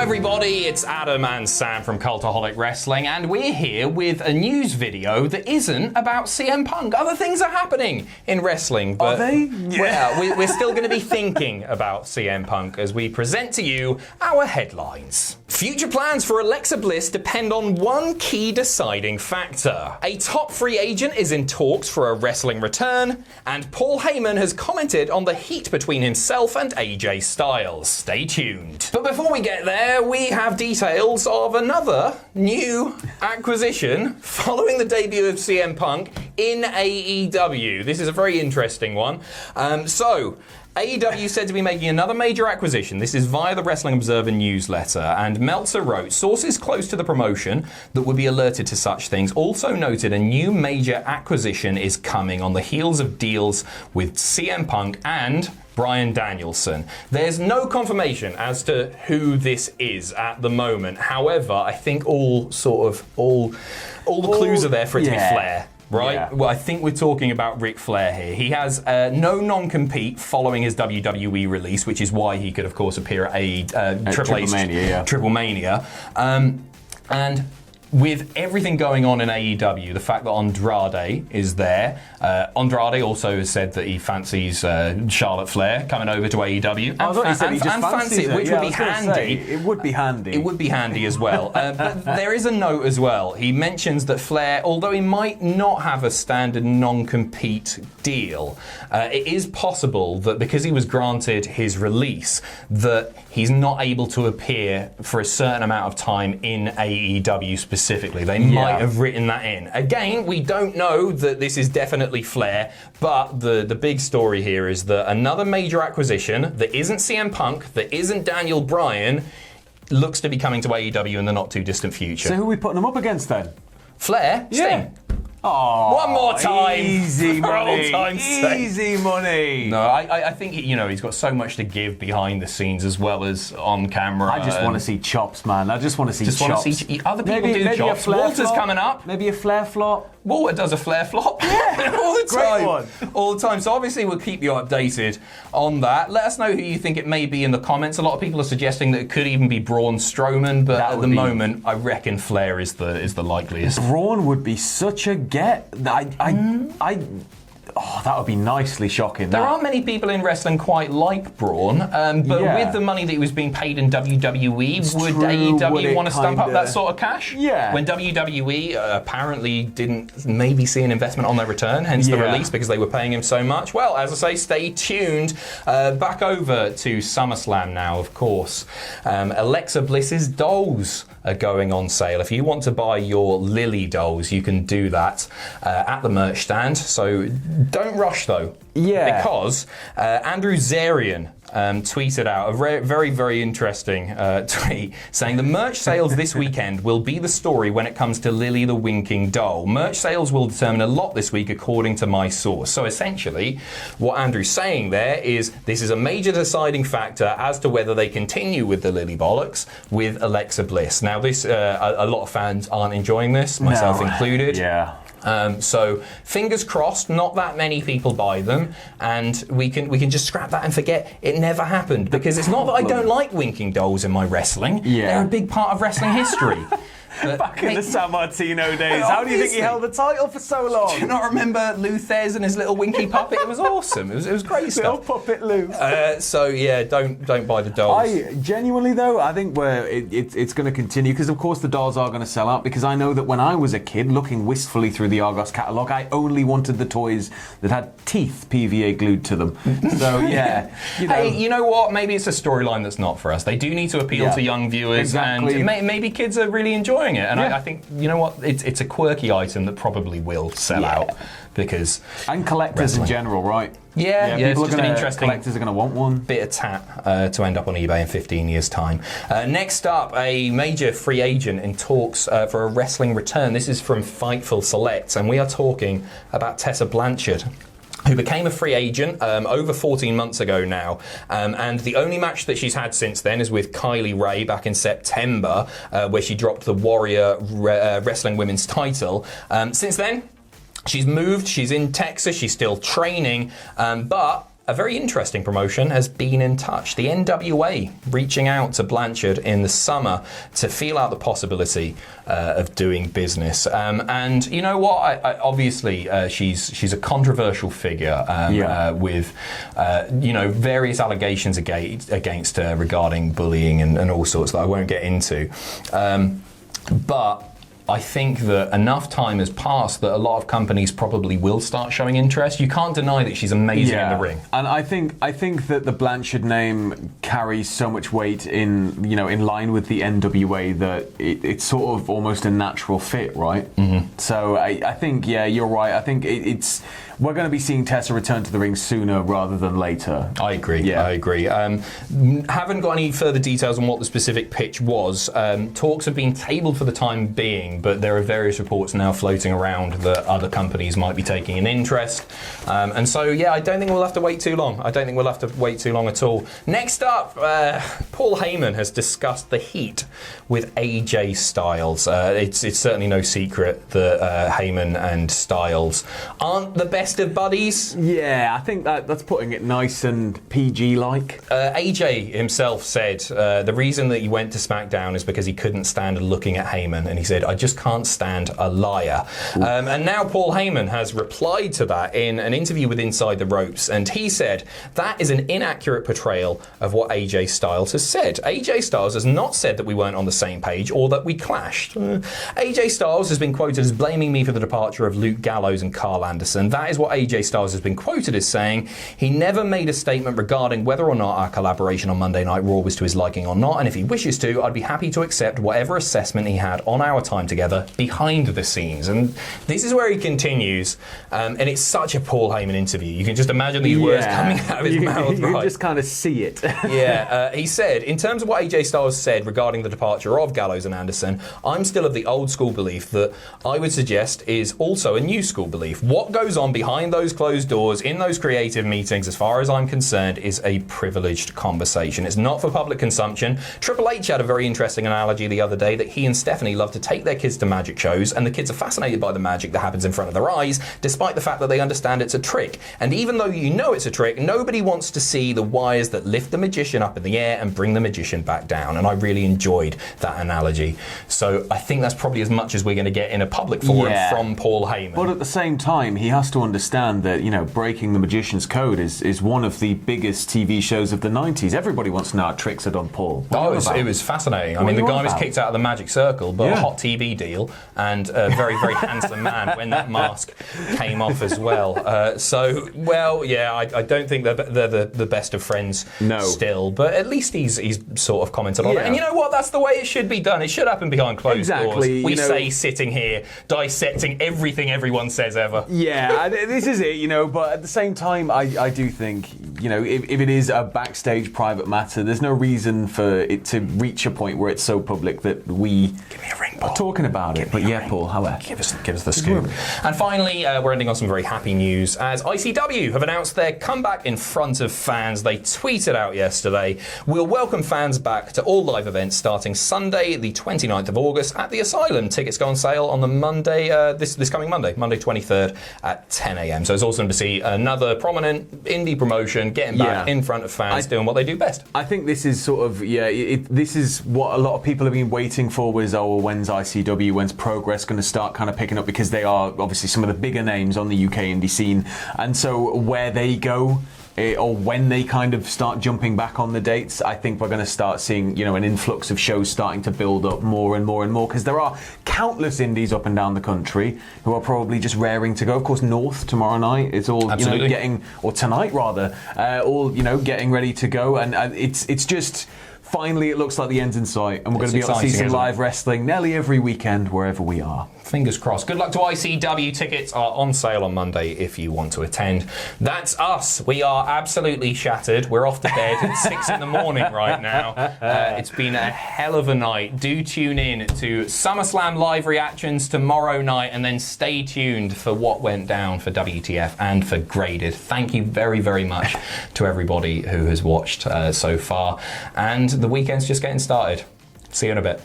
everybody, it's Adam and Sam from Cultaholic Wrestling, and we're here with a news video that isn't about CM Punk. Other things are happening in wrestling, but are they? Yeah. we're still going to be thinking about CM Punk as we present to you our headlines. Future plans for Alexa Bliss depend on one key deciding factor. A top free agent is in talks for a wrestling return, and Paul Heyman has commented on the heat between himself and AJ Styles. Stay tuned. But before we get there, we have details of another new acquisition following the debut of CM Punk in AEW. This is a very interesting one. AEW said to be making another major acquisition. This is via the Wrestling Observer newsletter, and Meltzer wrote, sources close to the promotion that would be alerted to such things also noted a new major acquisition is coming on the heels of deals with CM Punk and Bryan Danielson. There's no confirmation as to who this is at the moment. However, I think all the clues are there for it to be Flair. Right? Yeah. Well, I think we're talking about Ric Flair here. He has no non-compete following his WWE release, which is why he could, of course, appear at Triple Mania. And with everything going on in AEW, the fact that Andrade is there, Andrade also has said that he fancies Charlotte Flair coming over to AEW. I thought he said he just fancies it, which would be handy. It would be handy. It would be handy as well. But there is a note as well. He mentions that Flair, although he might not have a standard non-compete deal, it is possible that because he was granted his release, that he's not able to appear for a certain amount of time in AEW specifically. They might have written that in. Again, we don't know that this is definitely Flair, but the big story here is that another major acquisition that isn't CM Punk, that isn't Daniel Bryan, looks to be coming to AEW in the not too distant future. So who are we putting them up against then? Flair? Yeah. Sting. Oh, one more time. Easy money. Old time's sake. Easy money. No, I think he's got so much to give behind the scenes as well as on camera. I just want to see chops, man. I just want to see chops. Other people do chops. Walter's coming up. Maybe a Flair flop. Walter does a Flair flop. Yeah. All the time. Great one. All the time. So obviously we'll keep you updated on that. Let us know who you think it may be in the comments. A lot of people are suggesting that it could even be Braun Strowman, but at the moment, I reckon Flair is the likeliest. Braun would be such a get. That would be nicely shocking. There aren't many people in wrestling quite like Braun, but with the money that he was being paid in WWE, would AEW want to stump up that sort of cash? Yeah. When WWE apparently didn't maybe see an investment on their return, hence the release, because they were paying him so much. Well, as I say, stay tuned. Back over to SummerSlam now, of course. Alexa Bliss's dolls are going on sale. If you want to buy your Lilly dolls, you can do that at the merch stand. So don't rush though. Yeah. Because Andrew Zarian tweeted out a very, very interesting tweet saying the merch sales this weekend will be the story when it comes to Lilly the Winking Doll. Merch sales will determine a lot this week according to my source. So essentially what Andrew's saying there is this is a major deciding factor as to whether they continue with the Lilly bollocks with Alexa Bliss. Now this a lot of fans aren't enjoying this, myself included. Yeah. So fingers crossed, not that many people buy them, and we can just scrap that and forget it never happened. Because it's not that I don't like winking dolls in my wrestling; they're a big part of wrestling history. Back in the San Martino days, how do you think he held the title for so long? Do you not remember Lou Thez and his little winky puppet? It was awesome. It was great stuff. Little puppet Lou. So yeah, don't buy the dolls. I genuinely though, I think it's going to continue because of course the dolls are going to sell out. Because I know that when I was a kid, looking wistfully through the Argos catalogue, I only wanted the toys that had teeth PVA glued to them. So yeah, Hey, you know what? Maybe it's a storyline that's not for us. They do need to appeal to young viewers, and maybe kids are really enjoying it. And I think, you know what, it's a quirky item that probably will sell out because... And collectors in general, right? Yeah, people it's just an interesting... Collectors are going to want one. Bit of tat to end up on eBay in 15 years' time. Next up, a major free agent in talks for a wrestling return. This is from Fightful Select, and we are talking about Tessa Blanchard, who became a free agent over 14 months ago now. And the only match that she's had since then is with Kylie Ray back in September, where she dropped the Warrior Wrestling Women's title. Since then, she's moved, she's in Texas, she's still training, but a very interesting promotion has been in touch. The NWA reaching out to Blanchard in the summer to feel out the possibility of doing business. And you know what? Obviously, she's a controversial figure with various allegations against her regarding bullying and all sorts that I won't get into. But I think that enough time has passed that a lot of companies probably will start showing interest. You can't deny that she's amazing in the ring. And I think that the Blanchard name carries so much weight in line with the NWA that it's sort of almost a natural fit, right? Mm-hmm. So I think you're right. I think we're going to be seeing Tessa return to the ring sooner rather than later. I agree. Yeah. I agree. Haven't got any further details on what the specific pitch was. Talks have been tabled for the time being, but there are various reports now floating around that other companies might be taking an interest. And so, I don't think we'll have to wait too long. I don't think we'll have to wait too long at all. Next up, Paul Heyman has discussed the heat with AJ Styles. It's certainly no secret that Heyman and Styles aren't the best of buddies. Yeah, I think that's putting it nice and PG-like. AJ himself said the reason that he went to SmackDown is because he couldn't stand looking at Heyman, and he said, I just can't stand a liar. And now Paul Heyman has replied to that in an interview with Inside the Ropes, and he said, that is an inaccurate portrayal of what AJ Styles has said. AJ Styles has not said that we weren't on the same page or that we clashed. AJ Styles has been quoted as blaming me for the departure of Luke Gallows and Carl Anderson. That is what AJ Styles has been quoted as saying. He never made a statement regarding whether or not our collaboration on Monday Night Raw was to his liking or not, and if he wishes to, I'd be happy to accept whatever assessment he had on our time together behind the scenes. And this is where he continues, and it's such a Paul Heyman interview. You can just imagine these words coming out of his mouth. You can just kind of see it. He said, in terms of what AJ Styles said regarding the departure of Gallows and Anderson, I'm still of the old school belief that I would suggest is also a new school belief. What goes on behind those closed doors in those creative meetings, as far as I'm concerned, is a privileged conversation. It's not for public consumption. Triple H had a very interesting analogy the other day that he and Stephanie love to take their kids to magic shows, and the kids are fascinated by the magic that happens in front of their eyes, despite the fact that they understand it's a trick. And even though you know it's a trick, nobody wants to see the wires that lift the magician up in the air and bring the magician back down. And I really enjoyed that analogy. So I think that's probably as much as we're going to get in a public forum from Paul Heyman. But at the same time, he has to understand that, Breaking the Magician's Code is one of the biggest TV shows of the 90s. Everybody wants to know how tricks are done, Paul. It was fascinating. I mean, the guy was kicked out of the Magic Circle, but a hot TV deal, and a very, very handsome man when that mask came off as well. I don't think they're the best of friends still, but at least he's sort of commented on it. And you know what? That's the way it should be done. It should happen behind closed doors. We say sitting here, dissecting everything everyone says ever. Yeah, this is it, but at the same time, I do think, if it is a backstage private matter, there's no reason for it to reach a point where it's so public that we are talking about it. But Paul, however. Give us the scoop. And finally, we're ending on some very happy news as ICW have announced their comeback in front of fans. They tweeted out yesterday, we'll welcome fans back to all live events starting Sunday, the 29th of August at the Asylum. Tickets go on sale on the Monday, this coming Monday 23rd at 10 a.m. So it's awesome to see another prominent indie promotion getting back in front of fans doing what they do best. I think this is sort of, this is what a lot of people have been waiting for was, when's ICW, when's Progress going to start kind of picking up, because they are obviously some of the bigger names on the UK indie scene. And so where they go, or when they kind of start jumping back on the dates, I think we're going to start seeing, an influx of shows starting to build up more and more and more, because there are countless indies up and down the country who are probably just raring to go. Of course, North tomorrow night, it's all tonight rather, getting ready to go, and it's just. Finally, it looks like the end's in sight, and we're going to be able to see some live wrestling nearly every weekend wherever we are. Fingers crossed. Good luck to ICW. Tickets are on sale on Monday if you want to attend. That's us. We are absolutely shattered. We're off to bed at 6 in the morning right now. It's been a hell of a night. Do tune in to SummerSlam live reactions tomorrow night, and then stay tuned for what went down for WTF and for Graded. Thank you very, very much to everybody who has watched so far. And the weekend's just getting started. See you in a bit.